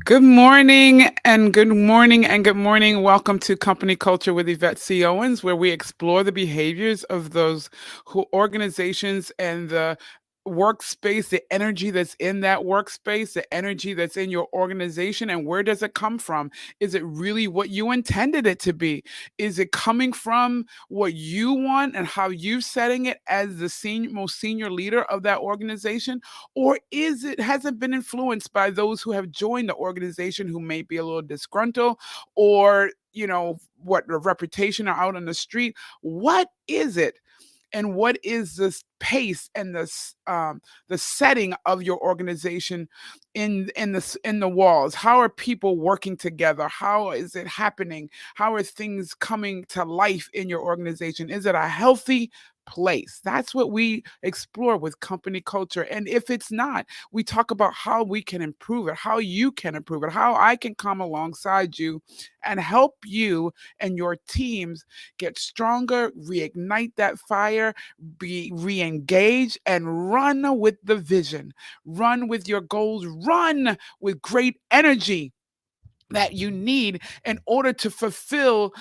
Good morning and good morning and good morning. Welcome to Company Culture with Yvette C. Owens, where we explore the behaviors of those who organizations and the workspace, the energy that's in that workspace, the energy that's in your organization, and where does it come from? Is it really what you intended it to be? Is it coming from what you want and how you're setting it as the most senior leader of that organization? Or is it hasn't been influenced by those who have joined the organization who may be a little disgruntled or what the reputation are out on the street? What is it? And what is this pace and the setting of your organization in the walls? How are people working together? How is it happening? How are things coming to life in your organization? Is it a healthy place? That's what we explore with company culture. And if it's not, we talk about how we can improve it, how you can improve it, how I can come alongside you and help you and your teams get stronger, reignite that fire, be re-engaged, and run with the vision, run with your goals, run with great energy that you need in order to fulfill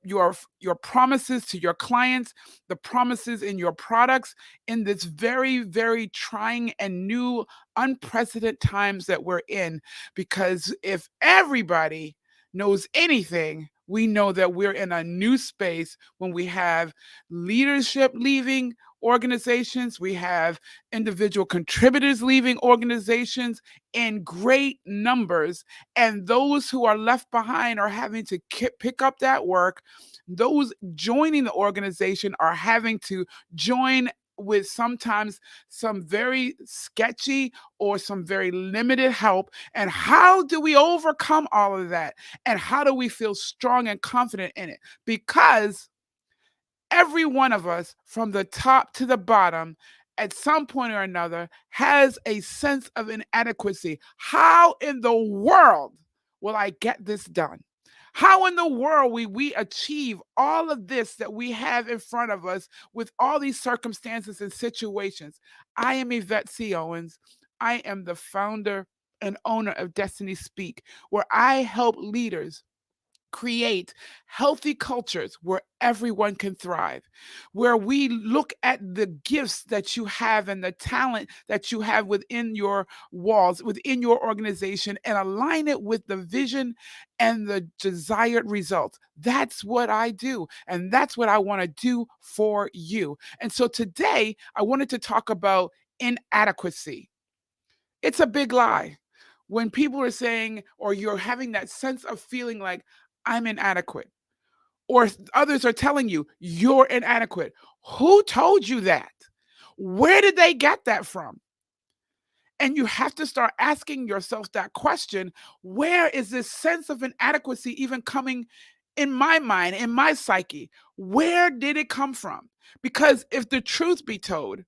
your promises to your clients, the promises in your products in this very trying and new unprecedented times that we're in. Because if everybody knows anything, we know that we're in a new space when we have leadership leaving organizations, we have individual contributors leaving organizations in great numbers, and those who are left behind are having to pick up that work. Those joining the organization are having to join with sometimes some very sketchy or some very limited help. And how do we overcome all of that? And how do we feel strong and confident in it? Because every one of us, from the top to the bottom, at some point or another, has a sense of inadequacy. How in the world will I get this done? How in the world will we achieve all of this that we have in front of us with all these circumstances and situations? I am Yvette C. Owens. I am the founder and owner of Destiny Speak, where I help leaders create healthy cultures where everyone can thrive, where we look at the gifts that you have and the talent that you have within your walls, within your organization, and align it with the vision and the desired results. That's what I do, and that's what I want to do for you. And so today, I wanted to talk about inadequacy. It's a big lie. When people are saying, or you're having that sense of feeling like, I'm inadequate, or others are telling you you're inadequate. Who told you that? Where did they get that from? And you have to start asking yourself that question. Where is this sense of inadequacy even coming in my mind, in my psyche? Where did it come from? Because if the truth be told,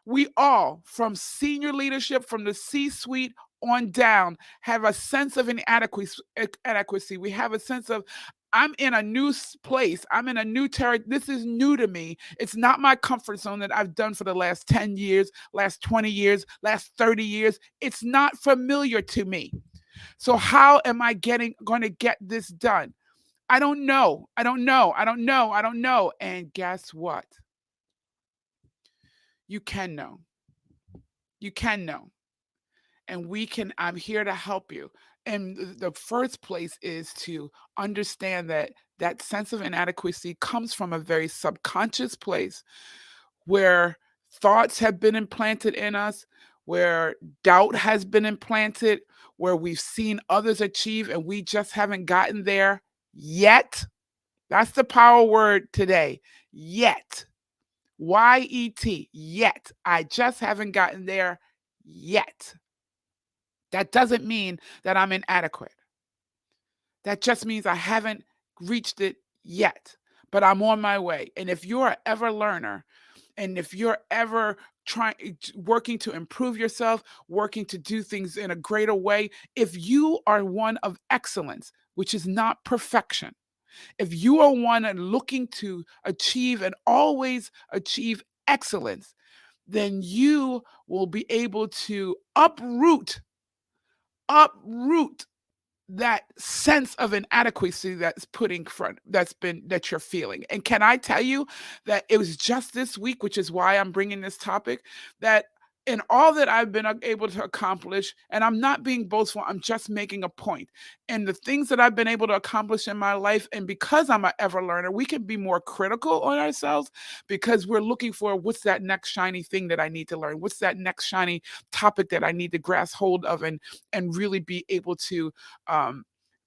we all, from senior leadership, from the C suite on down, have a sense of inadequacy. We have a sense of, I'm in a new place. I'm in a new territory. This is new to me. It's not my comfort zone that I've done for the last 10 years, last 20 years, last 30 years. It's not familiar to me. So how am I going to get this done? I don't know. I don't know. I don't know. I don't know. And guess what? You can know. You can know. And I'm here to help you. And the first place is to understand that that sense of inadequacy comes from a very subconscious place where thoughts have been implanted in us, where doubt has been implanted, where we've seen others achieve and we just haven't gotten there yet. That's the power word today. Yet. Y-E-T. Yet. I just haven't gotten there yet. That doesn't mean that I'm inadequate. That just means I haven't reached it yet, but I'm on my way. And if you're an ever learner, and if you're ever working to improve yourself, working to do things in a greater way, if you are one of excellence, which is not perfection, if you are one looking to achieve and always achieve excellence, then you will be able to uproot uproot that sense of inadequacy that you're feeling. And can I tell you that it was just this week, which is why I'm bringing this topic, that in all that I've been able to accomplish, and I'm not being boastful, I'm just making a point. And the things that I've been able to accomplish in my life, and because I'm an ever learner, we can be more critical on ourselves because we're looking for what's that next shiny thing that I need to learn? What's that next shiny topic that I need to grasp hold of and really be able to um,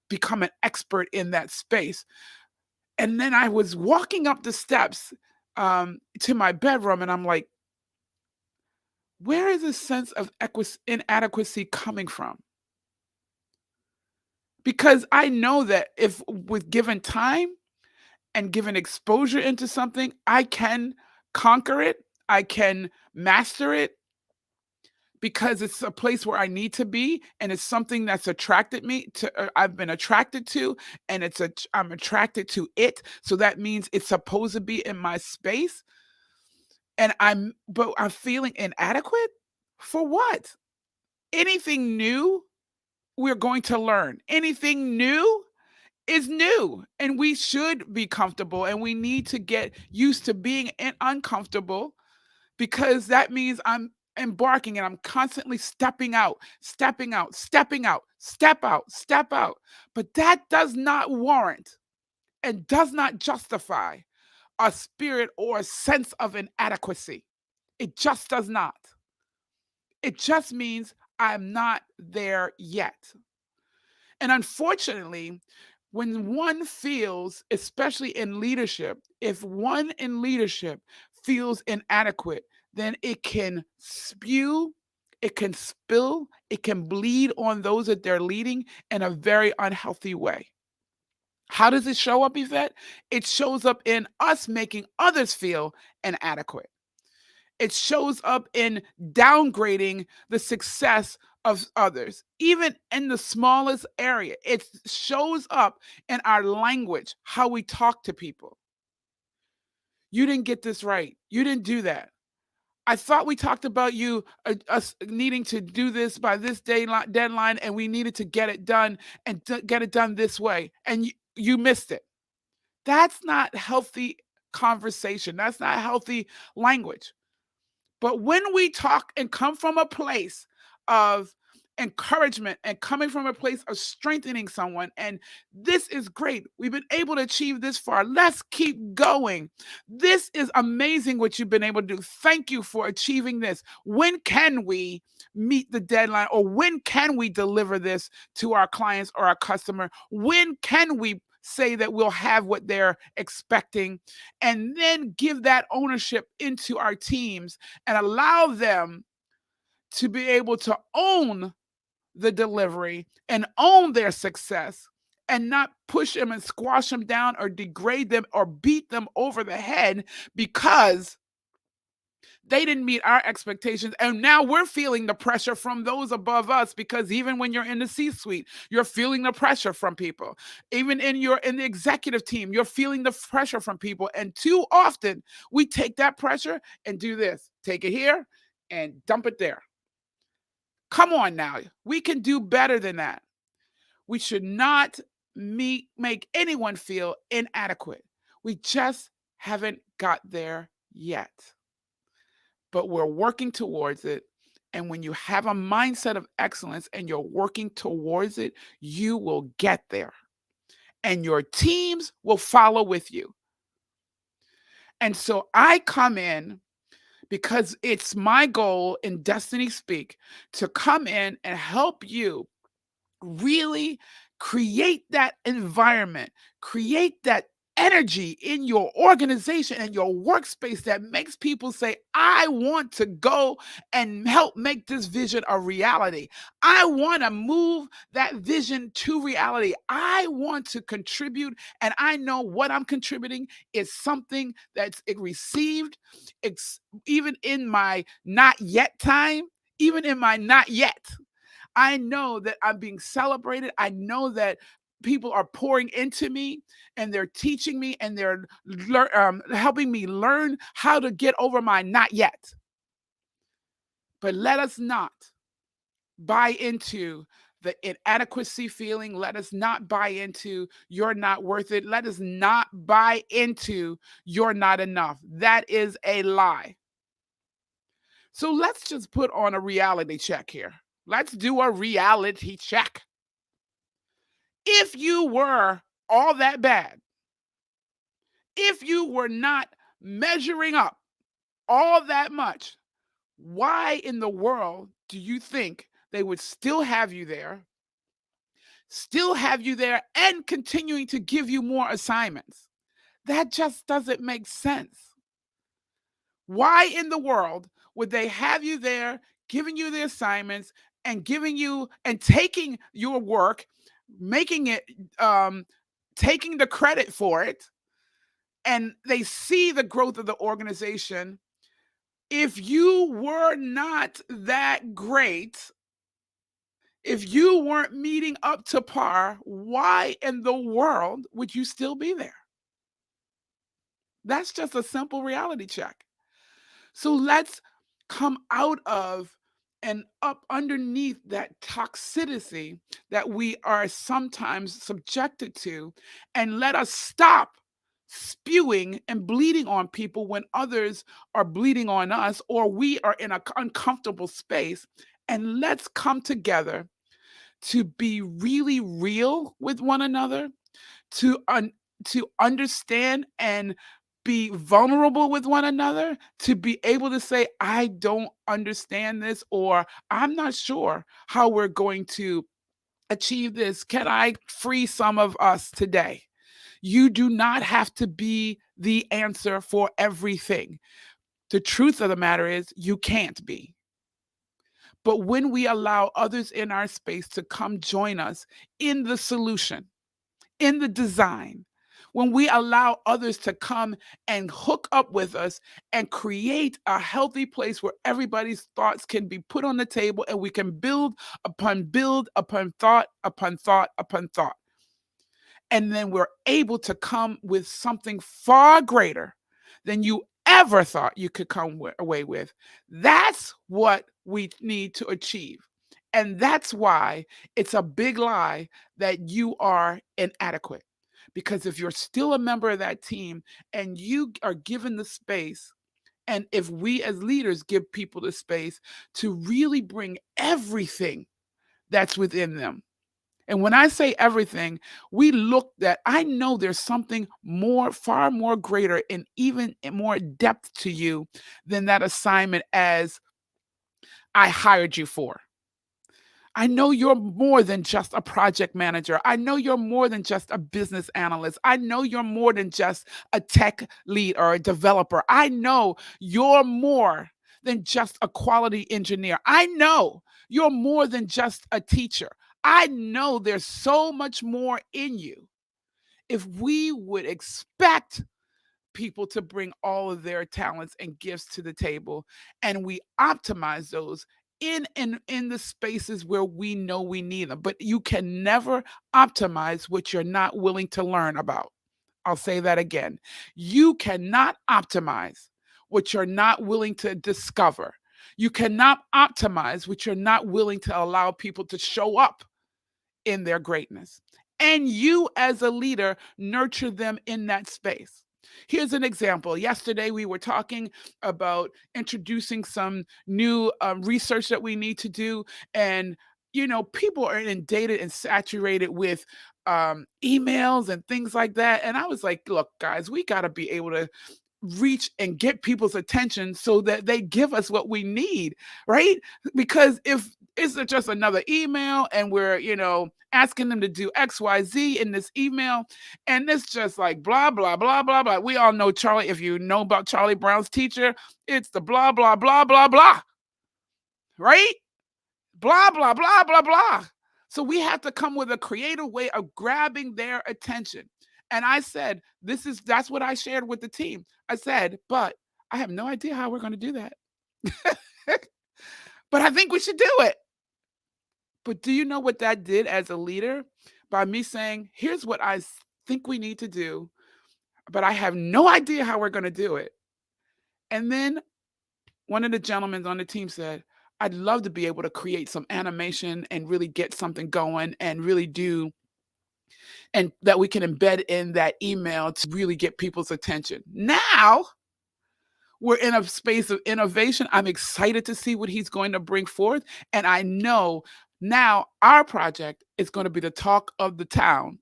become an expert in that space. And then I was walking up the steps to my bedroom, and I'm like, where is this sense of inadequacy coming from? Because I know that if with given time and given exposure into something, I can conquer it, I can master it, because it's a place where I need to be, and it's something that's attracted me to I've been attracted to, and I'm attracted to it, so that means it's supposed to be in my space, and I'm feeling inadequate? For what? Anything new, we're going to learn. Anything new is new, and we should be comfortable, and we need to get used to being uncomfortable because that means I'm embarking and I'm constantly stepping out, stepping out, stepping out, step out, step out. But that does not warrant and does not justify a spirit or a sense of inadequacy. It just does not. It just means I'm not there yet. And unfortunately, when one feels, especially in leadership, if one in leadership feels inadequate, then it can spew, it can spill, it can bleed on those that they're leading in a very unhealthy way. How does it show up, Yvette? It shows up in us making others feel inadequate. It shows up in downgrading the success of others, even in the smallest area. It shows up in our language, how we talk to people. You didn't get this right. You didn't do that. I thought we talked about you us needing to do this by this deadline, and we needed to get it done and get it done this way, and you missed it. That's not healthy conversation. That's not healthy language. But when we talk and come from a place of encouragement and coming from a place of strengthening someone, and this is great. We've been able to achieve this far. Let's keep going. This is amazing what you've been able to do. Thank you for achieving this. When can we meet the deadline, or when can we deliver this to our clients or our customer? When can we say that we'll have what they're expecting, and then give that ownership into our teams and allow them to be able to own the delivery and own their success, and not push them and squash them down or degrade them or beat them over the head because they didn't meet our expectations, and now we're feeling the pressure from those above us, because even when you're in the C-suite, you're feeling the pressure from people. Even in the executive team, you're feeling the pressure from people, and too often we take that pressure and do this, take it here and dump it there. Come on now, we can do better than that. We should not make anyone feel inadequate. We just haven't got there yet, but we're working towards it. And when you have a mindset of excellence and you're working towards it, you will get there. And your teams will follow with you. And so I come in because it's my goal in Destiny Speak to come in and help you really create that environment, create that energy in your organization and your workspace that makes people say, I want to go and help make this vision a reality. I want to move that vision to reality. I want to contribute, and I know what I'm contributing is something that's received, even in my not yet time, even in my not yet. I know that I'm being celebrated. I know that people are pouring into me, and they're teaching me, and they're helping me learn how to get over my not yet. But let us not buy into the inadequacy feeling. Let us not buy into you're not worth it. Let us not buy into you're not enough. That is a lie. So let's just put on a reality check here. Let's do a reality check. If you were all that bad, if you were not measuring up all that much, why in the world do you think they would still have you there, and continuing to give you more assignments? That just doesn't make sense. Why in the world would they have you there, giving you the assignments and giving you and taking your work, making it, um, taking the credit for it, and they see the growth of the organization? If you were not that great, if you weren't meeting up to par, why in the world would you still be there? That's just a simple reality check. So let's come out of and up underneath that toxicity that we are sometimes subjected to, and let us stop spewing and bleeding on people when others are bleeding on us or we are in an uncomfortable space. And let's come together to be really real with one another, to to understand and be vulnerable with one another, to be able to say, I don't understand this, or I'm not sure how we're going to achieve this. Can I free some of us today? You do not have to be the answer for everything. The truth of the matter is, you can't be. But when we allow others in our space to come join us in the solution, in the design, when we allow others to come and hook up with us and create a healthy place where everybody's thoughts can be put on the table and we can build upon thought upon thought upon thought. And then we're able to come with something far greater than you ever thought you could come away with. That's what we need to achieve. And that's why it's a big lie that you are inadequate. Because if you're still a member of that team and you are given the space, and if we as leaders give people the space to really bring everything that's within them. And when I say everything, we look that I know there's something more, far more greater and even more depth to you than that assignment as I hired you for. I know you're more than just a project manager. I know you're more than just a business analyst. I know you're more than just a tech lead or a developer. I know you're more than just a quality engineer. I know you're more than just a teacher. I know there's so much more in you. If we would expect people to bring all of their talents and gifts to the table, and we optimize those in the spaces where we know we need them. But you can never optimize what you're not willing to learn about. I'll say that again. You cannot optimize what you're not willing to discover. You cannot optimize what you're not willing to allow people to show up in their greatness. And you, as a leader, nurture them in that space. Here's an example. Yesterday, we were talking about introducing some new research that we need to do. And, people are inundated and saturated with emails and things like that. And I was like, look, guys, we got to be able to reach and get people's attention so that they give us what we need, right? Because if it's just another email and we're, asking them to do XYZ in this email, and it's just like blah, blah, blah, blah, blah. We all know Charlie, if you know about Charlie Brown's teacher, it's the blah, blah, blah, blah, blah, right? Blah, blah, blah, blah, blah. So we have to come with a creative way of grabbing their attention. And I said, that's what I shared with the team. I said, but I have no idea how we're going to do that. But I think we should do it. But do you know what that did as a leader? By me saying, here's what think we need to do, but I have no idea how we're going to do it. And then one of the gentlemen on the team said, I'd love to be able to create some animation and really get something going and really do and that we can embed in that email to really get people's attention. Now we're in a space of innovation. I'm excited to see what he's going to bring forth. And I know now our project is going to be the talk of the town.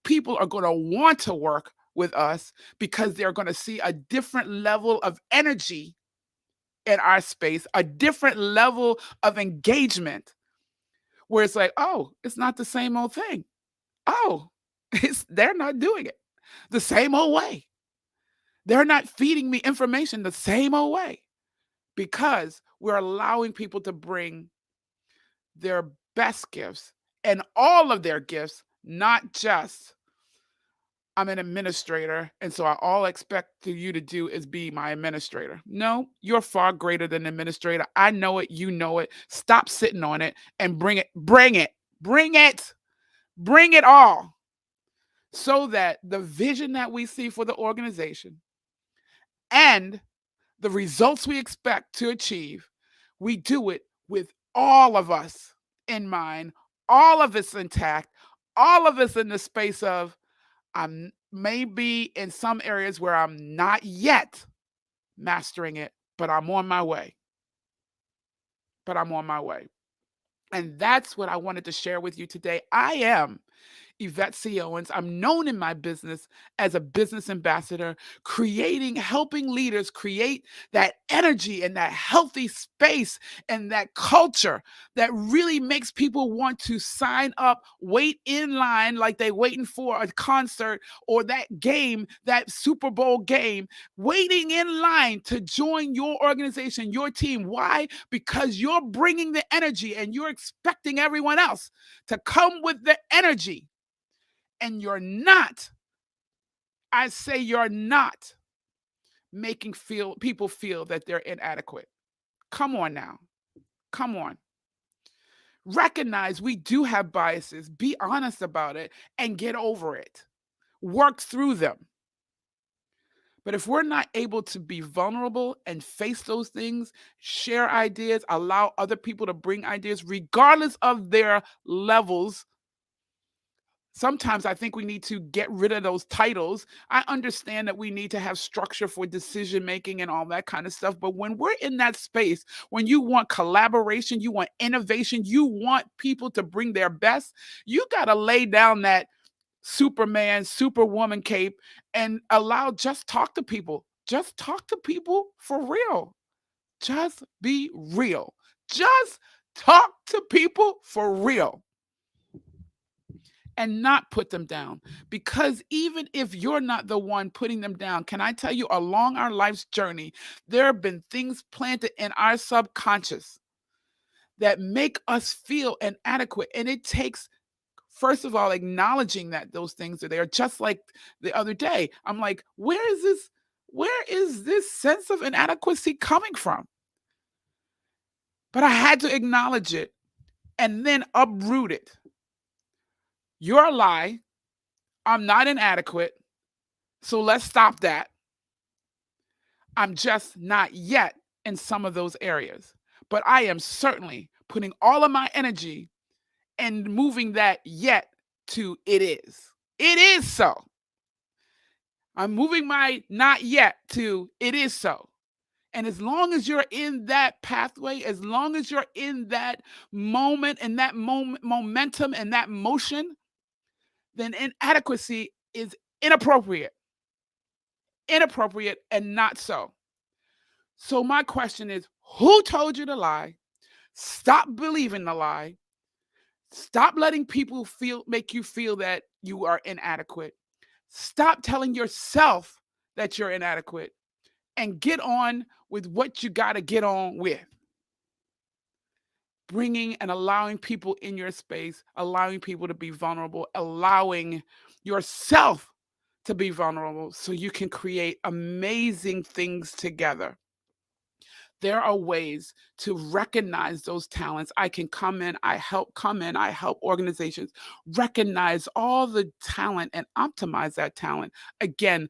People are going to want to work with us because they're going to see a different level of energy in our space, a different level of engagement where it's like, oh, it's not the same old thing. Oh, they're not doing it the same old way. They're not feeding me information the same old way because we're allowing people to bring their best gifts and all of their gifts, not just I'm an administrator, and so all I expect you to do is be my administrator. No, you're far greater than administrator. I know it, you know it. Stop sitting on it and bring it, bring it, bring it, bring it all. So that the vision that we see for the organization and the results we expect to achieve, we do it with all of us in mind, all of us intact, all of us in the space of I'm maybe in some areas where I'm not yet mastering it, but I'm on my way. But I'm on my way. And that's what I wanted to share with you today. I am Yvette C. Owens. I'm known in my business as a business ambassador, helping leaders create that energy and that healthy space and that culture that really makes people want to sign up, wait in line like they waiting for a concert or that game, that Super Bowl game, waiting in line to join your organization, your team. Why? Because you're bringing the energy and you're expecting everyone else to come with the energy and you're not, I say you're not making people feel that they're inadequate. Come on now. Come on. Recognize we do have biases. Be honest about it and get over it. Work through them. But if we're not able to be vulnerable and face those things, share ideas, allow other people to bring ideas, regardless of their levels. Sometimes I think we need to get rid of those titles. I understand that we need to have structure for decision making and all that kind of stuff. But when we're in that space, when you want collaboration, you want innovation, you want people to bring their best, you got to lay down that Superman, Superwoman cape and just talk to people. Just talk to people for real. Just be real. Just talk to people for real and not put them down. Because even if you're not the one putting them down, can I tell you, along our life's journey, there have been things planted in our subconscious that make us feel inadequate. And it takes, first of all, acknowledging that those things are there. Just like the other day, I'm like, where is this sense of inadequacy coming from? But I had to acknowledge it and then uproot it. You're a lie. I'm not inadequate. So let's stop that. I'm just not yet in some of those areas. But I am certainly putting all of my energy and moving that yet to it is. It is so. I'm moving my not yet to it is so. And as long as you're in that pathway, as long as you're in that moment and that momentum and that motion, then inadequacy is inappropriate, and not so. So my question is, who told you to lie? Stop believing the lie. Stop letting people make you feel that you are inadequate. Stop telling yourself that you're inadequate and get on with what you got to get on with. Bringing and allowing people in your space, allowing people to be vulnerable, allowing yourself to be vulnerable so you can create amazing things together. There are ways to recognize those talents. I can come in, I help organizations recognize all the talent and optimize that talent again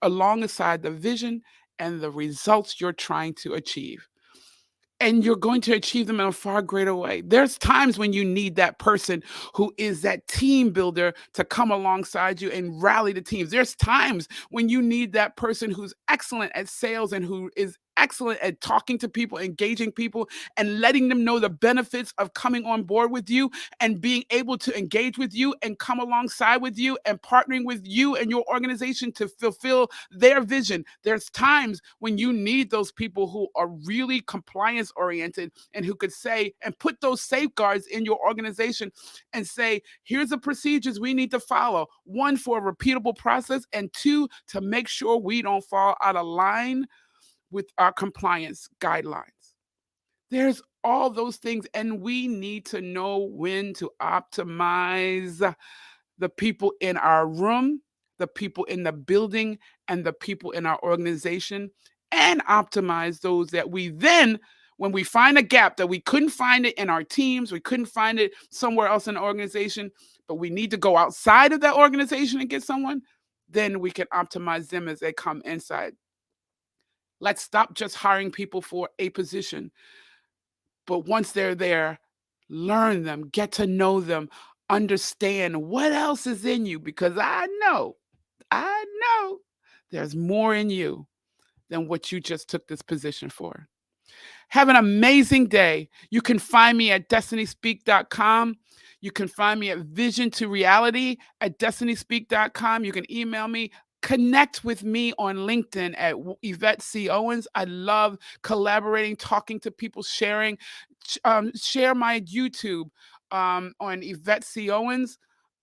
alongside the vision and the results you're trying to achieve. and you're going to achieve them in a far greater way. There's times when you need that person who is that team builder to come alongside you and rally the teams. There's times when you need that person who's excellent at sales and who is excellent at talking to people, engaging people, and letting them know the benefits of coming on board with you and being able to engage with you and come alongside with you and partnering with you and your organization to fulfill their vision. There's times when you need those people who are really compliance oriented and who could say and put those safeguards in your organization and say, here's the procedures we need to follow. One, for a repeatable process, and two, to make sure we don't fall out of line with our compliance guidelines. There's all those things, and we need to know when to optimize the people in our room, the people in the building, and the people in our organization, and optimize those that we then, when we find a gap that we couldn't find it in our teams, we couldn't find it somewhere else in the organization, but we need to go outside of that organization and get someone, then we can optimize them as they come inside. Let's stop just hiring people for a position, but once they're there, learn them, get to know them, understand what else is in you, because I know there's more in you than what you just took this position for. Have an amazing day. You can find me at destinyspeak.com. You can find me at vision to reality at destinyspeak.com. You can email me. Connect with me on LinkedIn at Yvette C. Owens. I love collaborating, talking to people, sharing. Share my YouTube on Yvette C. Owens,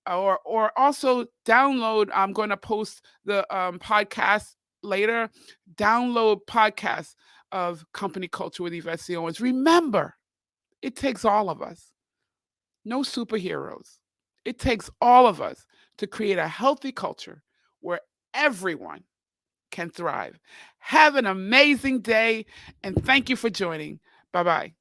or also download. I'm going to post the podcast later. Download podcasts of Company Culture with Yvette C. Owens. Remember, it takes all of us, no superheroes. It takes all of us to create a healthy culture where everyone can thrive. Have an amazing day, and thank you for joining. Bye bye.